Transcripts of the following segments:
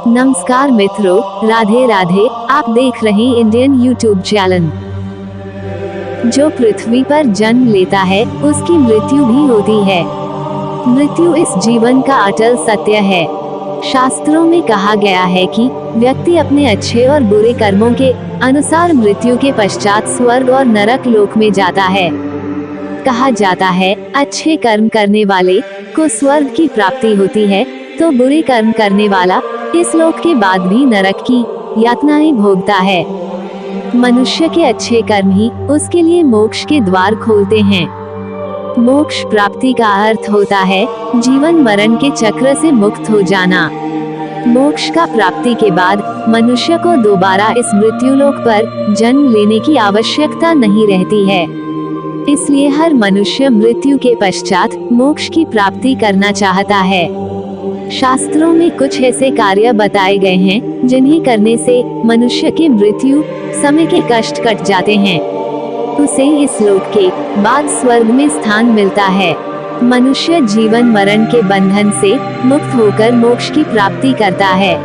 नमस्कार मित्रों, राधे राधे। आप देख रहे हैं इंडियन यूट्यूब चैनल। जो पृथ्वी पर जन्म लेता है उसकी मृत्यु भी होती है। मृत्यु इस जीवन का अटल सत्य है। शास्त्रों में कहा गया है कि व्यक्ति अपने अच्छे और बुरे कर्मों के अनुसार मृत्यु के पश्चात स्वर्ग और नरक लोक में जाता है। कहा जाता है, अच्छे कर्म करने वाले को स्वर्ग की प्राप्ति होती है, तो बुरे कर्म करने वाला इस लोक के बाद भी नरक की यातनाएं भोगता है। मनुष्य के अच्छे कर्म ही उसके लिए मोक्ष के द्वार खोलते हैं। मोक्ष प्राप्ति का अर्थ होता है जीवन मरण के चक्र से मुक्त हो जाना। मोक्ष का प्राप्ति के बाद मनुष्य को दोबारा इस मृत्युलोक पर जन्म लेने की आवश्यकता नहीं रहती है। इसलिए हर मनुष्य मृत्यु के पश्चात मोक्ष की प्राप्ति करना चाहता है। शास्त्रों में कुछ ऐसे कार्य बताए गए हैं जिन्हें करने से मनुष्य के मृत्यु समय के कष्ट कट जाते हैं। उसे इस लोक के बाद स्वर्ग में स्थान मिलता है। मनुष्य जीवन मरण के बंधन से मुक्त होकर मोक्ष की प्राप्ति करता है।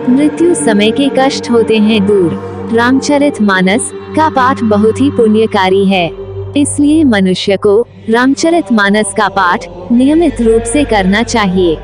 मृत्यु समय के कष्ट होते हैं दूर। रामचरितमानस का पाठ बहुत ही पुण्यकारी है, इसलिए मनुष्य को रामचरितमानस का पाठ नियमित रूप से करना चाहिए।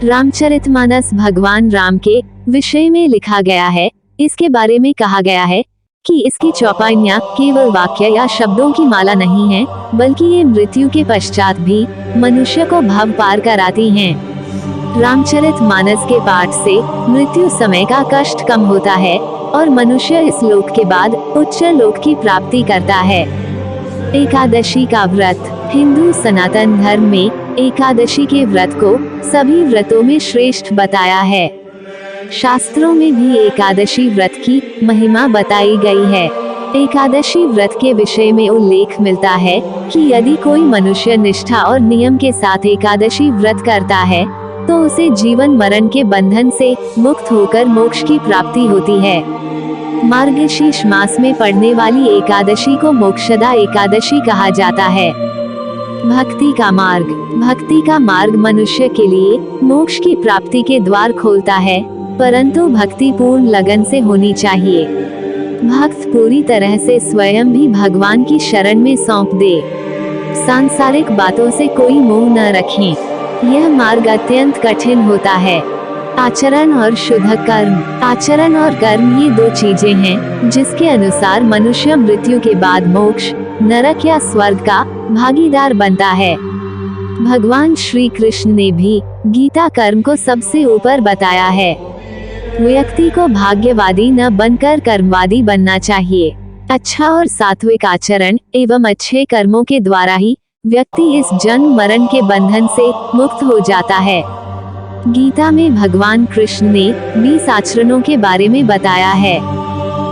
रामचरितमानस भगवान राम के विषय में लिखा गया है। इसके बारे में कहा गया है कि इसकी चौपाइयाँ केवल वाक्य या शब्दों की माला नहीं है, बल्कि ये मृत्यु के पश्चात भी मनुष्य को भव पार कराती हैं। रामचरितमानस के पाठ से मृत्यु समय का कष्ट कम होता है और मनुष्य इस लोक के बाद उच्च लोक की प्राप्ति करता है। एकादशी का व्रत। हिंदू सनातन धर्म में एकादशी के व्रत को सभी व्रतों में श्रेष्ठ बताया है। शास्त्रों में भी एकादशी व्रत की महिमा बताई गई है। एकादशी व्रत के विषय में उल्लेख मिलता है कि यदि कोई मनुष्य निष्ठा और नियम के साथ एकादशी व्रत करता है तो उसे जीवन मरण के बंधन से मुक्त होकर मोक्ष की प्राप्ति होती है। मार्गशीर्ष मास में पड़ने वाली एकादशी को मोक्षदा एकादशी कहा जाता है। भक्ति का मार्ग। भक्ति का मार्ग मनुष्य के लिए मोक्ष की प्राप्ति के द्वार खोलता है, परंतु भक्ति पूर्ण लगन से होनी चाहिए। भक्त पूरी तरह से स्वयं भी भगवान की शरण में सौंप दे। सांसारिक बातों से कोई मोह न रखें। यह मार्ग अत्यंत कठिन होता है। आचरण और शुद्ध कर्म। आचरण और कर्म ये दो चीजें हैं जिसके अनुसार मनुष्य मृत्यु के बाद मोक्ष, नरक या स्वर्ग का भागीदार बनता है। भगवान श्री कृष्ण ने भी गीता कर्म को सबसे ऊपर बताया है। व्यक्ति को भाग्यवादी न बनकर कर्मवादी बनना चाहिए। अच्छा और सात्विक आचरण एवं अच्छे कर्मों के द्वारा ही व्यक्ति इस जन्म मरण के बंधन से मुक्त हो जाता है। गीता में भगवान कृष्ण ने 20 आचरणों के बारे में बताया है।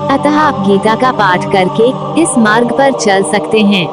अतः आप गीता का पाठ करके इस मार्ग पर चल सकते हैं।